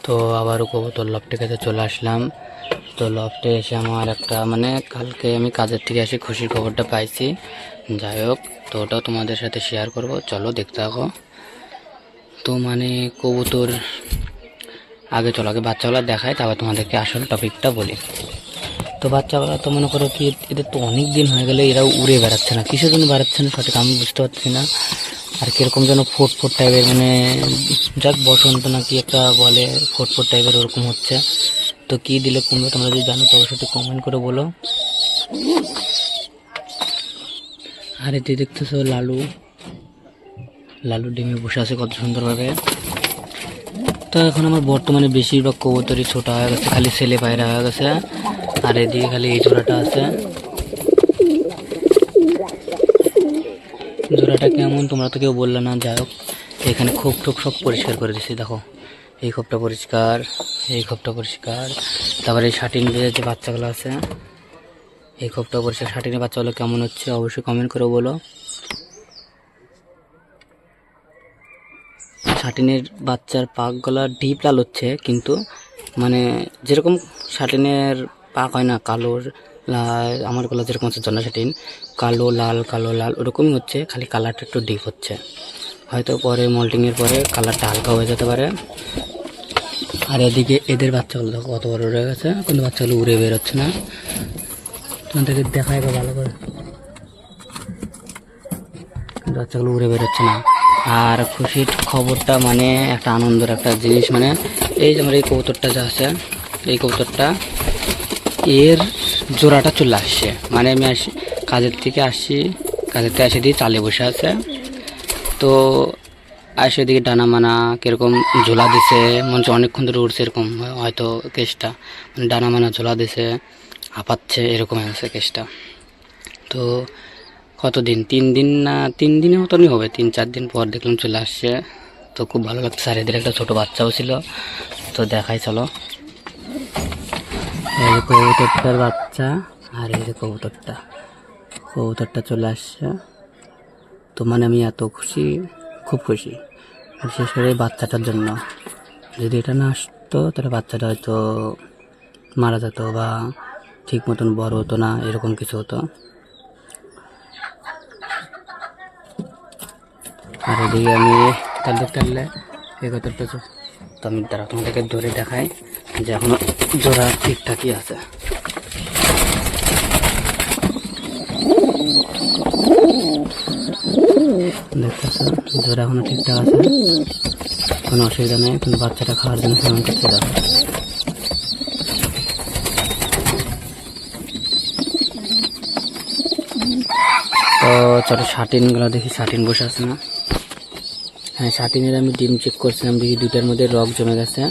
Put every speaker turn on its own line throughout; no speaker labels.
তো আবারও কবুতর লফটে কাছে চলে আসলাম। তো লফটে এসে আমার একটা মানে কালকে আমি কাজের থেকে এসে খুশির খবরটা পাইছি। যাই হোক, তো ওটাও তোমাদের সাথে শেয়ার করব, চলো দেখতে থাকো। তো মানে কবুতর আগে চলো, আগে বাচ্চাগুলো দেখায়, তারপর তোমাদেরকে আসল টপিকটা বলি। তো বাচ্চাগুলো তো মনে করো কি, এদের তো অনেক দিন হয়ে গেলে এরাও উড়ে বেড়াচ্ছে না, কিসের জন্য বেড়াচ্ছে না সঠিক আমি বুঝতে পারছি না। আর কীরকম যেন ফোট ফোট টাইপের, মানে যাক বসন্ত না কি একটা বলে, ফোট ফোট টাইপের ওরকম হচ্ছে। তো কী দিলে কমবে, তোমরা যদি জানো তো অবশ্যই কমেন্ট করে বলো। আর এতে দেখতেছো লালু, লালু ডিমে বসে আছে কত সুন্দরভাবে। তো এখন আমার বর্তমানে বেশিরভাগ কবুতরই ছোট হয়ে গেছে, খালি ছেলে পায়রা হয়ে গেছে। আর এদিকে খালি এই জোড়াটা আছে। জোড়াটা কেমন তোমরা তো কেউ বললে না। যাই হোক, এখানে খোপ টোপ সব পরিষ্কার করে দিচ্ছি, দেখো এই খোপটা পরিষ্কার, এই খোপটা পরিষ্কার। তারপরে এই শাটিন যে বাচ্চাগুলো আছে এই খোপটা পরিষ্কার। শাটিনের বাচ্চাগুলো কেমন হচ্ছে অবশ্যই কমেন্ট করে বলো। শাটিনের বাচ্চার পাকগুলা ডিপ লাল হচ্ছে, কিন্তু মানে যেরকম শাটিনের পাক হয় না কালো লাল, আমার গলা যেরকম হচ্ছে জন্না শাটিন কালো লাল ওরকমই হচ্ছে, খালি কালারটা একটু ডিপ হচ্ছে। হয়তো পরে মল্টিংয়ের পরে কালারটা হালকা হয়ে যেতে পারে। আর এদিকে এদের বাচ্চাগুলো দেখো কত বড় উড়ে গেছে, কিন্তু বাচ্চাগুলো উড়ে বেরোচ্ছে না। তোমাদেরকে দেখায় ভালো করে, কিন্তু বাচ্চাগুলো উড়ে বেরোচ্ছে না। আর খুশির খবরটা মানে একটা আনন্দের একটা জিনিস, মানে এই যে আমার এই কবুতরটা যা আছে, এই কবুতরটা এর জোড়াটা চলে আসছে। মানে আমি কাজের থেকে এসে দিয়ে চালে বসে আছে। তো আসে দিকে ডানা মানা কীরকম ঝোলা দিছে, মনে হচ্ছে অনেকক্ষণ ধরে উঠছে এরকম হয়তো কেসটা, মানে ডানা মানা ঝোলা দিছে, হাঁপাচ্ছে এরকম আছে কেসটা। তো কতদিন, 3 দিন না 3 দিনের মতনই হবে, 3-4 দিন পর দেখলাম চলে আসছে। তো খুব ভালো লাগছে। আর এদের একটা ছোটো বাচ্চাও ছিল, তো দেখাই চলো। এই যে কবুতরটার বাচ্চা, আর এই যে কবুতরটা চলে আসছে। তো মানে আমি এত খুশি, খুব খুশি, বিশেষ করে বাচ্চাটার জন্য। যদি এটা না আসতো তাহলে বাচ্চাটা হয়তো মারা যেত বা ঠিক মতন বড় হতো না, এরকম কিছু হতো। আর এদিকে আমি টানলে এই কতটা, তো আমি তারা তোমাদেরকে ধরে দেখাই যে এখনো জোড়া ঠিকঠাকই আছে। দেখতেছো জোড়া এখনো ঠিকঠাক আছে, কোনো অসুবিধা নেই, কিন্তু বাচ্চাটা খাওয়ার জন্য সেমন করতে দেখো। তো চলো শাটিনগুলো দেখি, শাটিন বসে আছে না। হ্যাঁ, শাটিনের আমি ডিম চেক করছিলাম, দেখি দুটার মধ্যে রক জমে গেছে।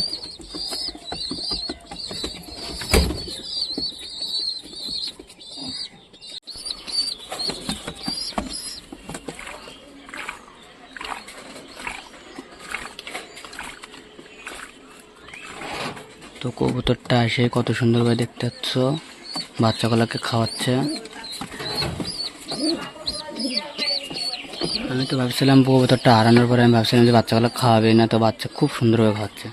তো কবুতরটা এসে কত সুন্দরভাবে দেখতে পাচ্ছ, বাচ্চাগুলোকে খাওয়াচ্ছে। আমি তো ভাবছিলাম কবুতরটা হারানোর পরে আমি ভাবছিলাম যে বাচ্চাগুলো খাওয়াবে না, তো বাচ্চা খুব সুন্দরভাবে খাওয়াচ্ছে।